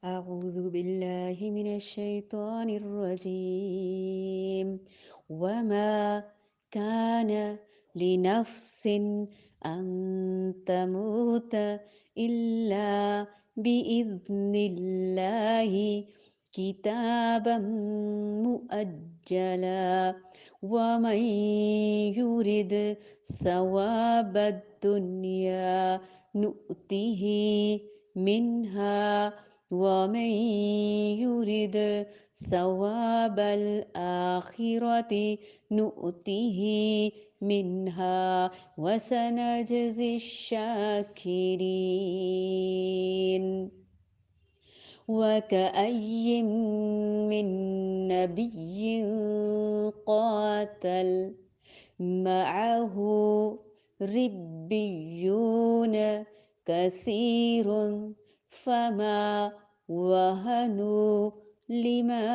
أعوذ بالله من الشيطان الرجيم وما كان لنفس أن تموت إلا بإذن الله كتابا مؤجلا ومن يرد ثواب الدنيا نؤته منها ومن يرد ثواب الآخرة نؤته منها وسنجزي الشاكرين وكأي من نبي قاتل معه ربيون كثير فما وهنوا لما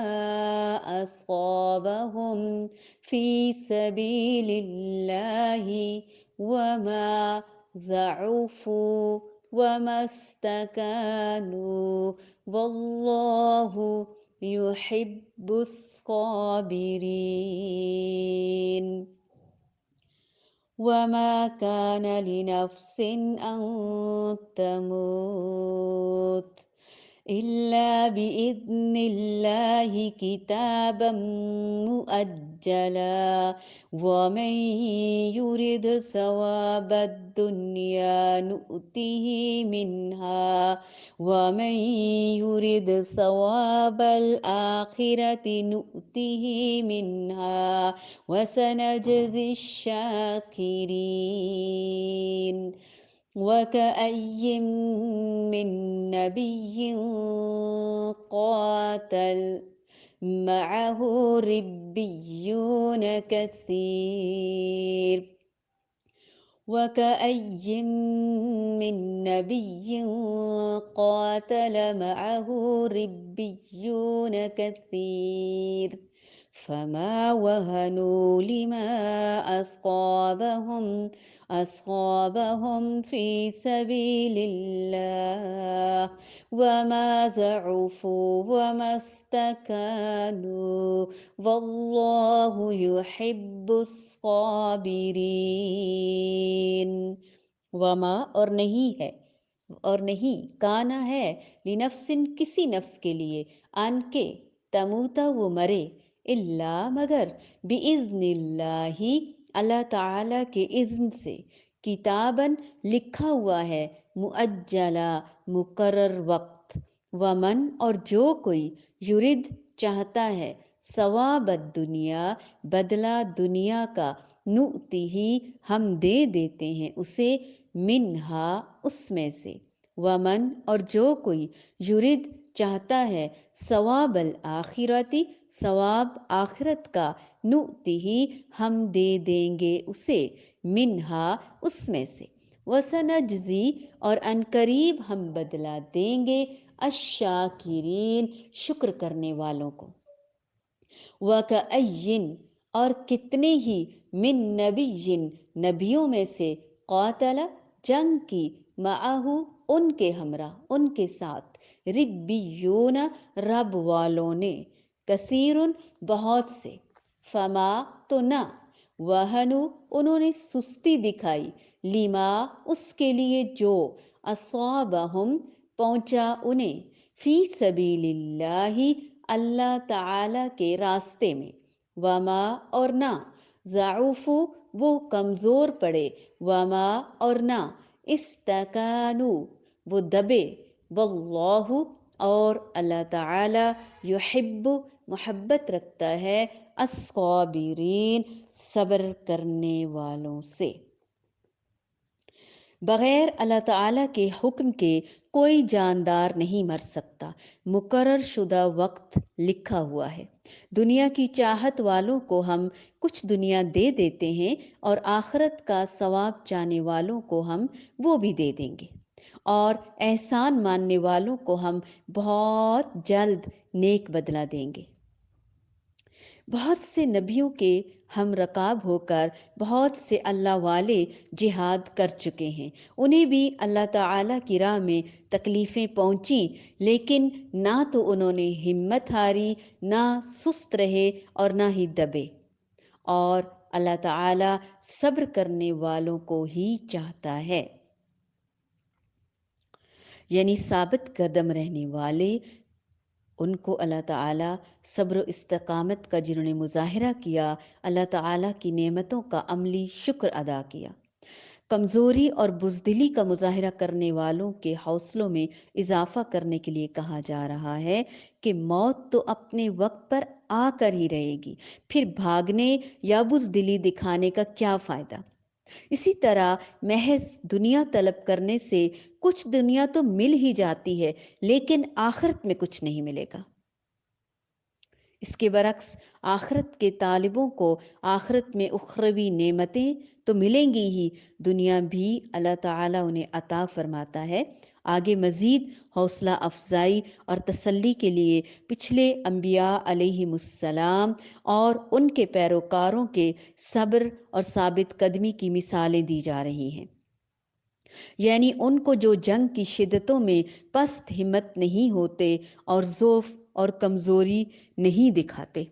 أصابهم في سبيل الله وما ضعفوا وما استكانوا والله يحب الصابرين وما كان لنفس أن تموت إلا بإذن الله كتابا مؤجلا ومن يرد ثواب الدنيا نؤته منها ومن يرد ثواب الآخرة نؤته منها وسنجزي الشاكرين وكأي من نبي قاتل معه ربيون كثير وكأي من نبي قاتل معه ربيون كثير فما وهنوا لما أصابهم في سبيل الله وما ضعفوا وما استكانوا والله يحب الصابرين وما اور نہیں کانا ہے لنفسن کسی نفس کے لیے ان کے تموتا وہ مرے اللہ مگر بِإِذْنِ اللہ اللہ تعالیٰ کے اذن سے کتاباً لکھا ہوا ہے مؤجلا مقرر وقت ومن اور جو کوئی یرد چاہتا ہے ثواب الدنیا بدلہ دنیا کا نؤتِہِ ہم دے دیتے ہیں اسے منہا اس میں سے ومن اور جو کوئی یرد چاہتا ہے ثواب الآخرتی ثواب آخرت کا نؤتِہِ ہم دے دیں گے اسے منہا اس میں سے وسنجزی اور عنقریب ہم بدلہ دیں گے الشاکرین شکر کرنے والوں کو وَكَأَيِّن اور کتنے ہی من نبی نبیوں میں سے قاتل جنگ کی معہو ان کے ہمراہ ان کے ساتھ ربیون رب والوں نے کثیرن بہت سے فما تو نہ وہنو انہوں نے سستی دکھائی لیما اس کے لیے جو اصابہم پہنچا انہیں فی سبیل اللہ اللہ تعالی کے راستے میں وما اور نہ ضعفو وہ کمزور پڑے وما اور نہ استکانو وہ دبے واللہ اور اللہ تعالی یحب محبت رکھتا ہے الصابرین صبر کرنے والوں سے بغیر اللہ تعالیٰ کے حکم کے کوئی جاندار نہیں مر سکتا مقرر شدہ وقت لکھا ہوا ہے دنیا کی چاہت والوں کو ہم کچھ دنیا دے دیتے ہیں اور آخرت کا ثواب چاہنے والوں کو ہم وہ بھی دے دیں گے اور احسان ماننے والوں کو ہم بہت جلد نیک بدلہ دیں گے بہت سے نبیوں کے ہم رکاب ہو کر بہت سے اللہ والے جہاد کر چکے ہیں، انہیں بھی اللہ تعالیٰ کی راہ میں تکلیفیں پہنچیں، لیکن نہ تو انہوں نے ہمت ہاری، نہ سست رہے اور نہ ہی دبے، اور اللہ تعالیٰ صبر کرنے والوں کو ہی چاہتا ہے، یعنی ثابت قدم رہنے والے، ان کو اللہ تعالیٰ صبر و استقامت کا جنہوں نے مظاہرہ کیا، اللہ تعالیٰ کی نعمتوں کا عملی شکر ادا کیا۔ کمزوری اور بزدلی کا مظاہرہ کرنے والوں کے حوصلوں میں اضافہ کرنے کے لیے کہا جا رہا ہے کہ موت تو اپنے وقت پر آ کر ہی رہے گی، پھر بھاگنے یا بزدلی دکھانے کا کیا فائدہ؟ اسی طرح محض دنیا طلب کرنے سے کچھ دنیا تو مل ہی جاتی ہے، لیکن آخرت میں کچھ نہیں ملے گا۔ اس کے برعکس آخرت کے طالبوں کو آخرت میں اخروی نعمتیں تو ملیں گی ہی، دنیا بھی اللہ تعالیٰ انہیں عطا فرماتا ہے۔ آگے مزید حوصلہ افزائی اور تسلی کے لیے پچھلے انبیاء علیہم السلام اور ان کے پیروکاروں کے صبر اور ثابت قدمی کی مثالیں دی جا رہی ہیں، یعنی ان کو جو جنگ کی شدتوں میں پست ہمت نہیں ہوتے اور ضعف اور کمزوری نہیں دکھاتے۔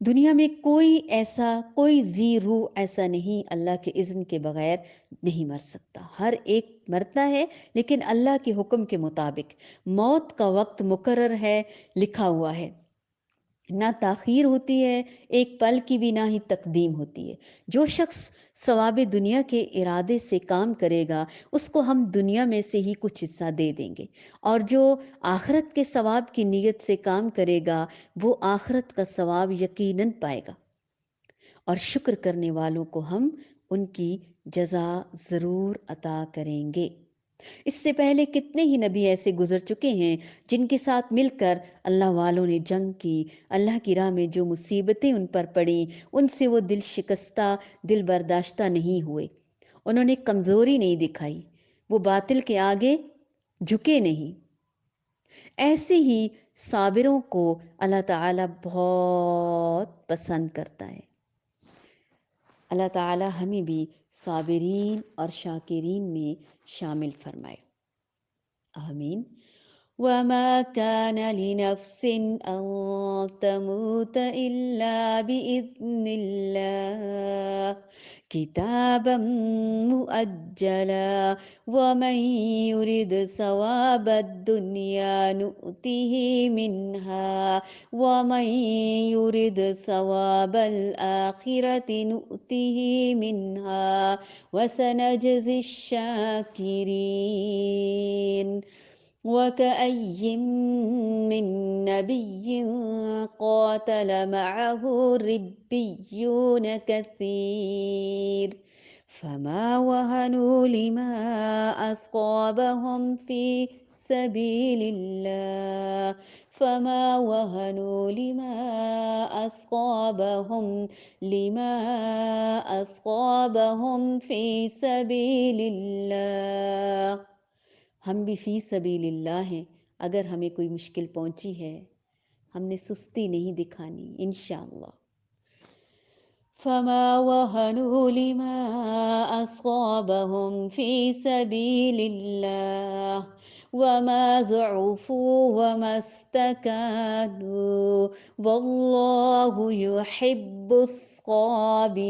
دنیا میں کوئی ذی روح ایسا نہیں اللہ کے اذن کے بغیر نہیں مر سکتا، ہر ایک مرتا ہے، لیکن اللہ کے حکم کے مطابق۔ موت کا وقت مقرر ہے، لکھا ہوا ہے، نہ تاخیر ہوتی ہے، ایک پل کی بھی نہ ہی تقدیم ہوتی ہے۔ جو شخص ثواب دنیا کے ارادے سے کام کرے گا، اس کو ہم دنیا میں سے ہی کچھ حصہ دے دیں گے، اور جو آخرت کے ثواب کی نیت سے کام کرے گا، وہ آخرت کا ثواب یقیناً پائے گا، اور شکر کرنے والوں کو ہم ان کی جزا ضرور عطا کریں گے۔ اس سے پہلے کتنے ہی نبی ایسے گزر چکے ہیں جن کے ساتھ مل کر اللہ والوں نے جنگ کی، اللہ کی راہ میں جو مصیبتیں ان پر پڑیں، ان سے وہ دل شکستہ، دل برداشتہ نہیں ہوئے، انہوں نے کمزوری نہیں دکھائی، وہ باطل کے آگے جھکے نہیں۔ ایسے ہی صابروں کو اللہ تعالیٰ بہت پسند کرتا ہے۔ اللہ تعالیٰ ہمیں بھی صابرین اور شاکرین میں شامل فرمائے، آمین۔ وَمَا كَانَ لِنَفْسٍ أَن تَمُوتَ إِلَّا بِإِذْنِ اللَّهِ كِتَابًا مُؤَجَّلًا وَمَن يُرِدْ ثَوَابَ الدُّنْيَا نُؤْتِهِ مِنْهَا وَمَن يُرِدْ ثَوَابَ الْآخِرَةِ نُؤْتِهِ مِنْهَا وَسَنَجْزِي الشَّاكِرِينَ۔ وَكَأَيٍّ مِّن نَّبِيٍّ قَاتَلَ مَعَهُ رِبِّيُّونَ كَثِيرٌ فَمَا وَهَنُوا لِمَا أَصَابَهُمْ فِي سَبِيلِ اللَّهِ فَمَا وَهَنُوا لِمَا أَصَابَهُمْ فِي سَبِيلِ اللَّهِ۔ ہم بھی فی سبیل اللہ ہیں، اگر ہمیں کوئی مشکل پہنچی ہے، ہم نے سستی نہیں دکھانی انشاءاللہ۔ فَمَا وَهَنُوا لِمَا أَصَابَهُمْ فِي سَبِيلِ اللَّهِ وَمَا ضَعُفُوا وَمَا اسْتَكَانُوا وَاللَّهُ يُحِبُّ الصَّابِرِينَ۔